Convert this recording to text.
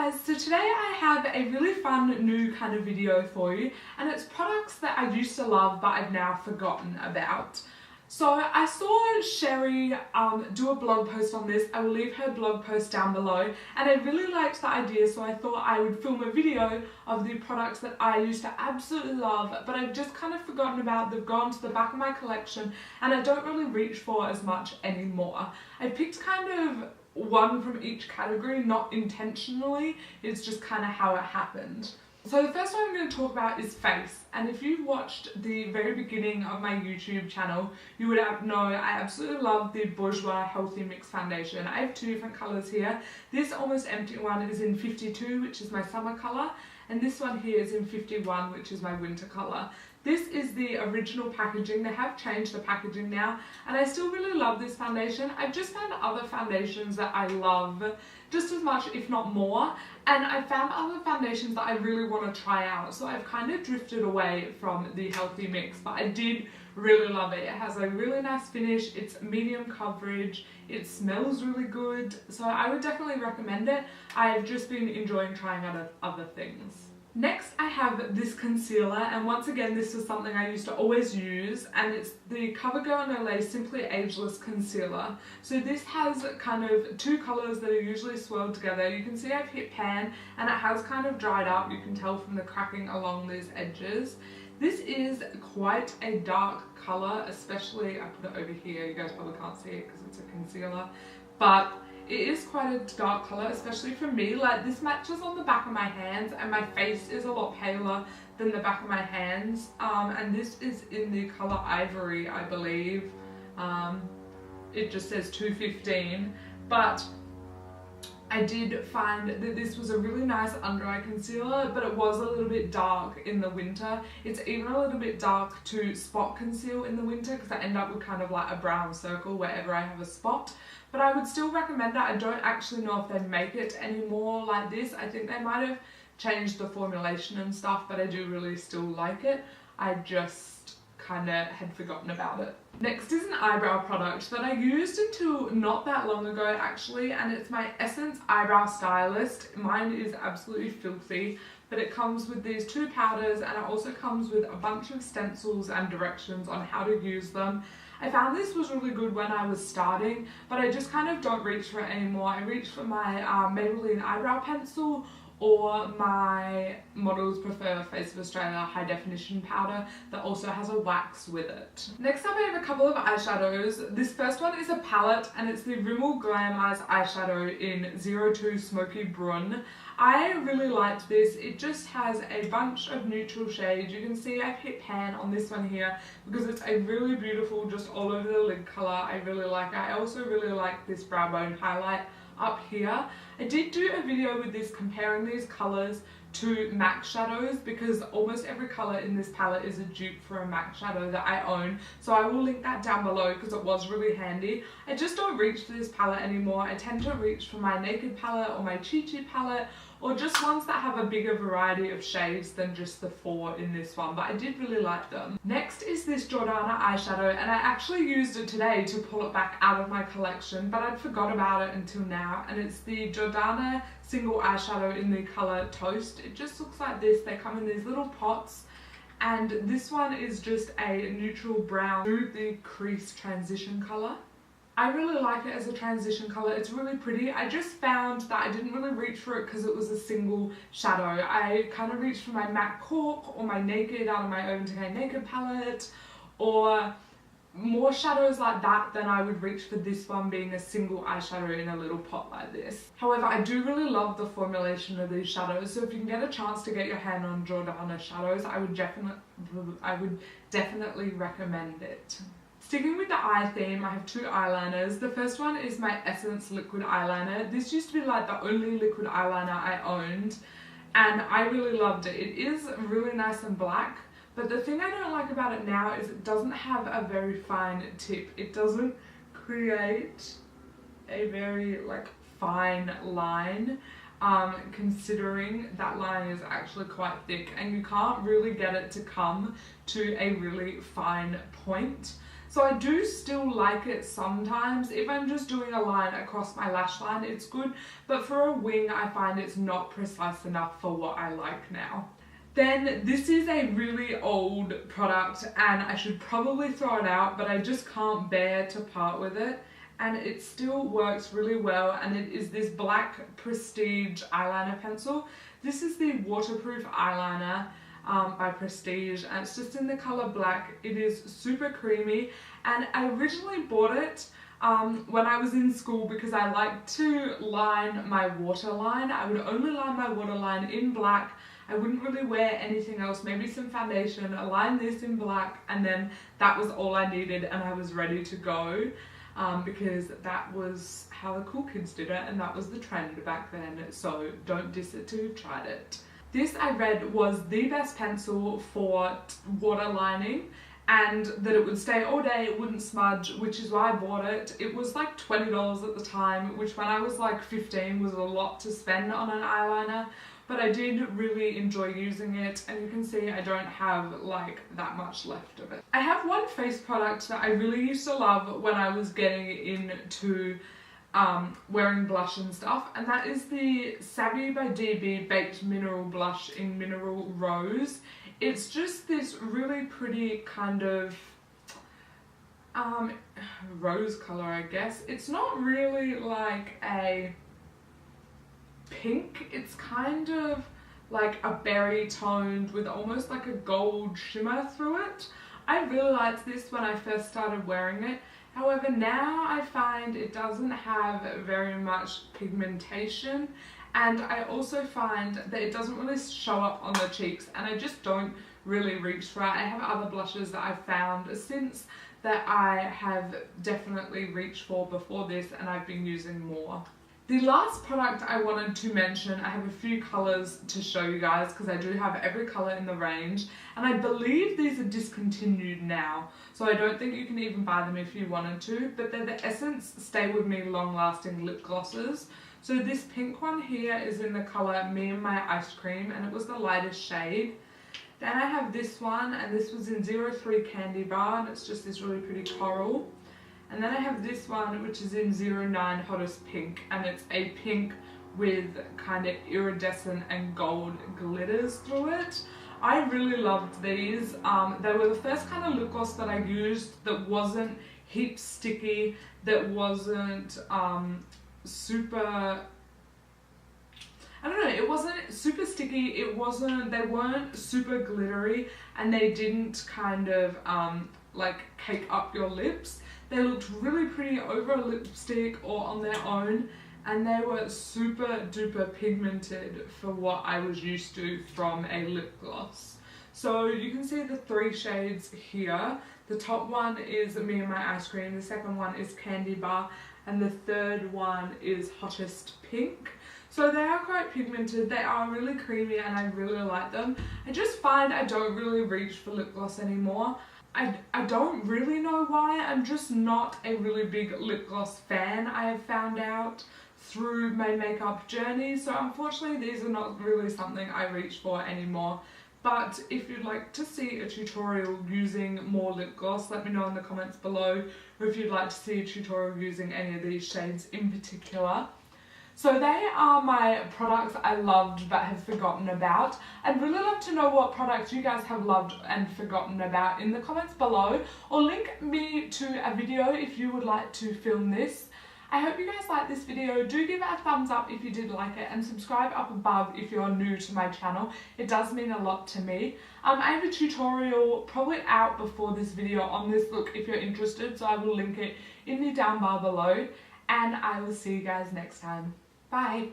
guys, so today I have a really fun new kind of video for you, and it's products that I used to love but I've now forgotten about. So I saw Sherry do a blog post on this. I will leave her blog post down below, and I really liked the idea, so I thought I would film a video of the products that I used to absolutely love but I've just kind of forgotten about. They've gone to the back of my collection and I don't really reach for as much anymore. I picked kind of one from each category, not intentionally, it's just kind of how it happened. So the first one I'm going to talk about is face, and if you've watched the very beginning of my YouTube channel, you would know I absolutely love the Bourjois Healthy Mix Foundation. I have two different colours here. This almost empty one is in 52, which is my summer colour, and this one here is in 51, which is my winter colour. This is the original packaging. They have changed the packaging now, and I still really love this foundation. I've just found other foundations that I love just as much, if not more, and I found other foundations that I really want to try out, so I've kind of drifted away from the Healthy Mix, but I did really love it. It has a really nice finish, it's medium coverage, it smells really good, so I would definitely recommend it. I've just been enjoying trying out other things. Next I have this concealer, and once again this was something I used to always use, and it's the CoverGirl and Olay Simply Ageless Concealer. So this has kind of two colours that are usually swirled together. You can see I've hit pan and it has kind of dried up, you can tell from the cracking along these edges. This is quite a dark colour, especially, I put it over here, you guys probably can't see it because it's a concealer, but it is quite a dark colour, especially for me. Like, this matches on the back of my hands, and my face is a lot paler than the back of my hands. And this is in the colour Ivory, I believe. It just says 215, but I did find that this was a really nice under eye concealer, but it was a little bit dark in the winter. It's even a little bit dark to spot conceal in the winter because I end up with kind of like a brown circle wherever I have a spot. But I would still recommend it. I don't actually know if they make it anymore like this. I think they might have changed the formulation and stuff, but I do really still like it. I just kind of had forgotten about it. Next is an eyebrow product that I used until not that long ago actually, and it's my Essence Eyebrow Stylist. Mine is absolutely filthy, but it comes with these two powders, and it also comes with a bunch of stencils and directions on how to use them. I found this was really good when I was starting, but I just kind of don't reach for it anymore. I reach for my Maybelline eyebrow pencil or my Models Prefer Face of Australia high definition powder that also has a wax with it. Next up I have a couple of eyeshadows. This first one is a palette, and it's the Rimmel Glam Eyes eyeshadow in 02 Smoky Brun. I really liked this. It just has a bunch of neutral shades. You can see I've hit pan on this one here because it's a really beautiful, just all over the lid colour. I really like it. I also really like this brow bone highlight up here. I did do a video with this comparing these colours to MAC shadows because almost every colour in this palette is a dupe for a MAC shadow that I own, so I will link that down below because it was really handy. I just don't reach for this palette anymore. I tend to reach for my Naked palette or my Chi Chi palette, or just ones that have a bigger variety of shades than just the four in this one, but I did really like them. Next is this Jordana eyeshadow, and I actually used it today to pull it back out of my collection, but I'd forgot about it until now, and it's the Jordana single eyeshadow in the colour Toast. It just looks like this. They come in these little pots, and this one is just a neutral brown through the crease transition colour. I really like it as a transition colour. It's really pretty. I just found that I didn't really reach for it because it was a single shadow. I kind of reached for my MAC Cork or my Naked out of my Urban Decay Naked palette, or more shadows like that than I would reach for this one being a single eyeshadow in a little pot like this. However, I do really love the formulation of these shadows, so if you can get a chance to get your hand on Jordana shadows, I would definitely recommend it. Sticking with the eye theme, I have two eyeliners. The first one is my Essence liquid eyeliner. This used to be like the only liquid eyeliner I owned, and I really loved it. It is really nice and black, but the thing I don't like about it now is it doesn't have a very fine tip. It doesn't create a very like fine line, considering that line is actually quite thick, and you can't really get it to come to a really fine point. So I do still like it sometimes. If I'm just doing a line across my lash line, it's good. But for a wing, I find it's not precise enough for what I like now. Then this is a really old product and I should probably throw it out, but I just can't bear to part with it. And it still works really well, and it is this black Prestige eyeliner pencil. This is the waterproof eyeliner by Prestige, and it's just in the color black. It is super creamy, and I originally bought it when I was in school because I like to line my waterline. I would only line my waterline in black. I wouldn't really wear anything else, maybe some foundation, align this in black, and then that was all I needed and I was ready to go. Because that was how the cool kids did it and that was the trend back then, so don't diss it till you've tried it. This I read was the best pencil for waterlining and that it would stay all day, it wouldn't smudge, which is why I bought it. It was like $20 at the time, which when I was like 15 was a lot to spend on an eyeliner. But I did really enjoy using it, and you can see I don't have like that much left of it. I have one face product that I really used to love when I was getting into wearing blush and stuff, and that is the Savvy by DB Baked Mineral Blush in Mineral Rose. It's just this really pretty kind of rose color, I guess. It's not really like a pink, it's kind of like a berry toned with almost like a gold shimmer through it. I really liked this when I first started wearing it. However, now I find it doesn't have very much pigmentation, and I also find that it doesn't really show up on the cheeks, and I just don't really reach for it. I have other blushes that I've found since that I have definitely reached for before this and I've been using more. The last product I wanted to mention, I have a few colours to show you guys because I do have every colour in the range, and I believe these are discontinued now, so I don't think you can even buy them if you wanted to, but they're the Essence Stay With Me Long Lasting Lip Glosses. So this pink one here is in the colour Me and My Ice Cream, and it was the lightest shade. Then I have this one, and this was in 03 Candy Bar, and it's just this really pretty coral. And then I have this one, which is in 09 Hottest Pink, and it's a pink with kind of iridescent and gold glitters through it. I really loved these. They were the first kind of lip gloss that I used that wasn't heap sticky, that wasn't super, I don't know, it wasn't super sticky, they weren't super glittery, and they didn't kind of like cake up your lips. They looked really pretty over a lipstick or on their own, and they were super duper pigmented for what I was used to from a lip gloss. So you can see the 3 shades here. The top one is Me and My Ice Cream, the second one is Candy Bar, and the third one is Hottest Pink. So they are quite pigmented, they are really creamy, and I really like them. I just find I don't really reach for lip gloss anymore. I don't really know why. I'm just not a really big lip gloss fan, I have found out through my makeup journey, so unfortunately these are not really something I reach for anymore. But if you'd like to see a tutorial using more lip gloss, let me know in the comments below, or if you'd like to see a tutorial using any of these shades in particular. So they are my products I loved but have forgotten about. I'd really love to know what products you guys have loved and forgotten about in the comments below, or link me to a video if you would like to film this. I hope you guys liked this video. Do give it a thumbs up if you did like it, and subscribe up above if you're new to my channel. It does mean a lot to me. I have a tutorial probably out before this video on this look if you're interested, so I will link it in the down bar below, and I will see you guys next time. Bye!